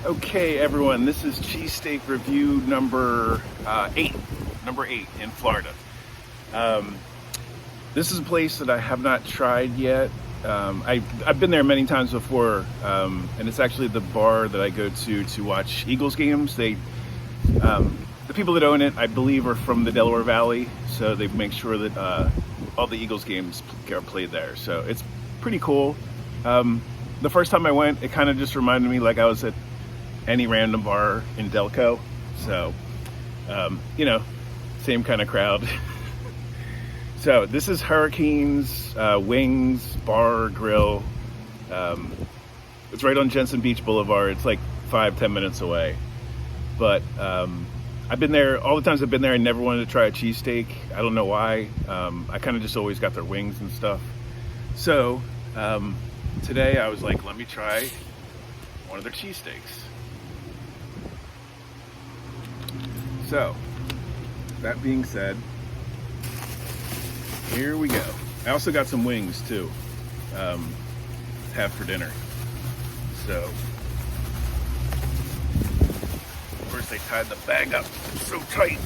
Okay, everyone, this is cheesesteak review number 8. Number 8 in Florida. This is a place that I have not tried yet. I've been there many times before, and it's actually the bar that I go to watch Eagles games. The people that own it, I believe, are from the Delaware Valley, so they make sure that all the Eagles games are played there. So it's pretty cool. The first time I went, it kind of just reminded me like I was at any random bar in Delco. So, same kind of crowd. So this is Hurricane's Wings Bar Grill. It's right on Jensen Beach Boulevard. It's like 5-10 minutes away. But I've been there, all the times I've been there, I never wanted to try a cheesesteak. I don't know why. I kind of just always got their wings and stuff. So today I was like, let me try one of their cheesesteaks. So, that being said, here we go. I also got some wings too, to have for dinner. So, of course they tied the bag up so tight.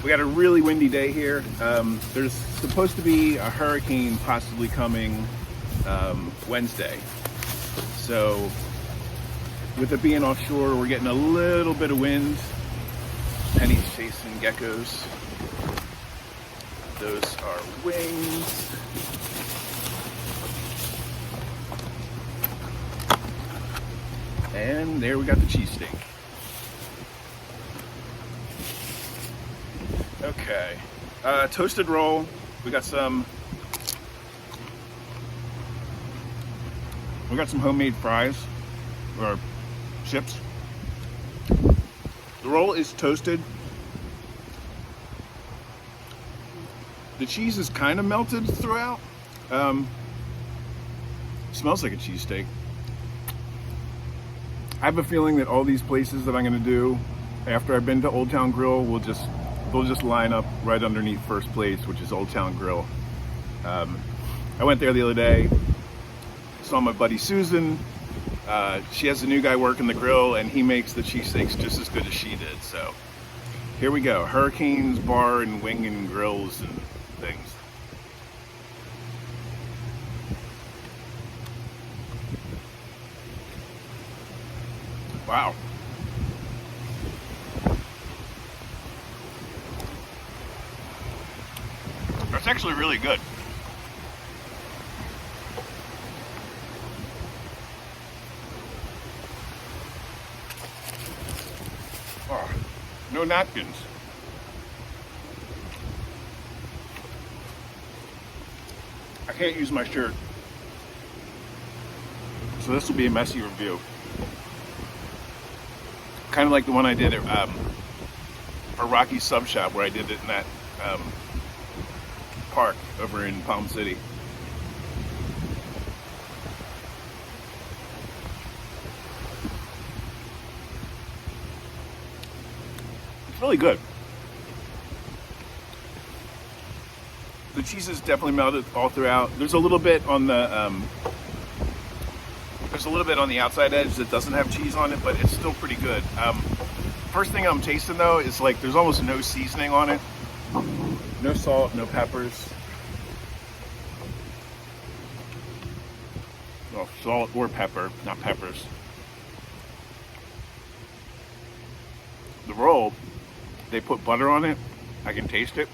We got a really windy day here. There's supposed to be a hurricane possibly coming Wednesday. So, with it being offshore, we're getting a little bit of wind. Penny's chasing geckos. Those are wings. And there we got the cheesesteak. Okay. Toasted roll. We got some homemade fries or chips. The roll is toasted. The cheese is kind of melted throughout. Smells like a cheesesteak. I have a feeling that all these places that I'm going to do after I've been to Old Town Grill they'll just line up right underneath first place, which is Old Town Grill. I went there the other day, saw my buddy Susan. She has a new guy working the grill, and he makes the cheesesteaks just as good as she did. So here we go. Hurricane's Bar and Wing and Grills and things. Wow. That's actually really good. Oh, no napkins. I can't use my shirt, so this will be a messy review. Kind of like the one I did at for Rocky's Sub Shop, where I did it in that park over in Palm City. It's really good. The cheese is definitely melted all throughout. There's a little bit on the outside edge that doesn't have cheese on it, but it's still pretty good. First thing I'm tasting though is like there's almost no seasoning on it. No salt, no peppers. Well, salt or pepper, not peppers. The roll, they put butter on it. I can taste it.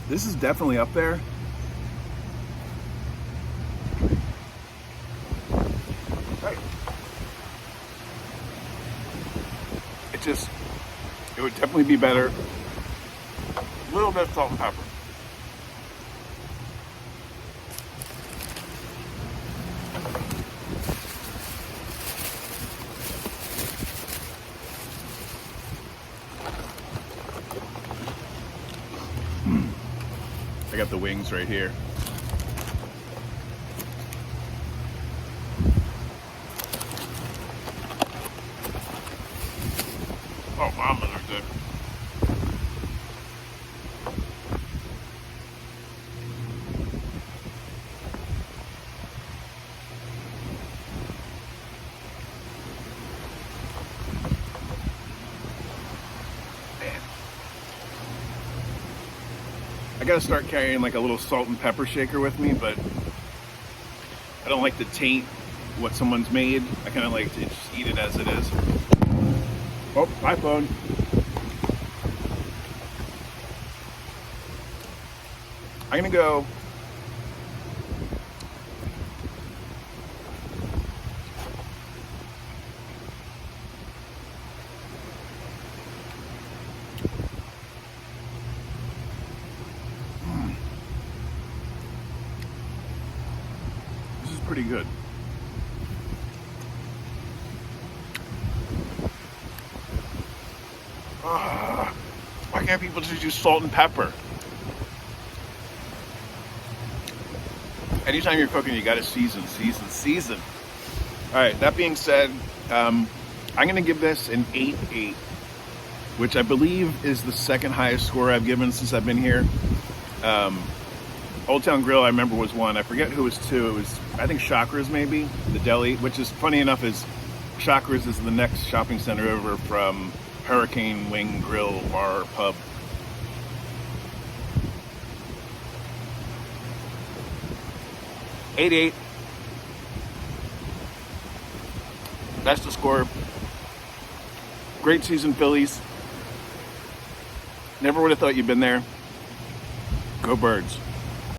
This is definitely up there. Right. It would definitely be better. A little bit of salt and pepper. I got the wings right here. Oh, wow, they're good. gotta start carrying like a little salt and pepper shaker with me, but I don't like to taint what someone's made. I kind of like to just eat it as it is. Oh, my phone. I'm gonna go. This is pretty good. Why can't people just use salt and pepper? Anytime you're cooking, you gotta season. All right, that being said, I'm gonna give this an 8.8, which I believe is the second highest score I've given since I've been here. Old Town Grill, I remember, was one. I forget who was two. It was, I think, Chakra's maybe, the deli, which is funny enough is Chakra's is the next shopping center over from Hurricane Wing Grill Bar Pub. $8.8. That's the score. Great season, Phillies. Never would have thought you'd been there. Go Birds.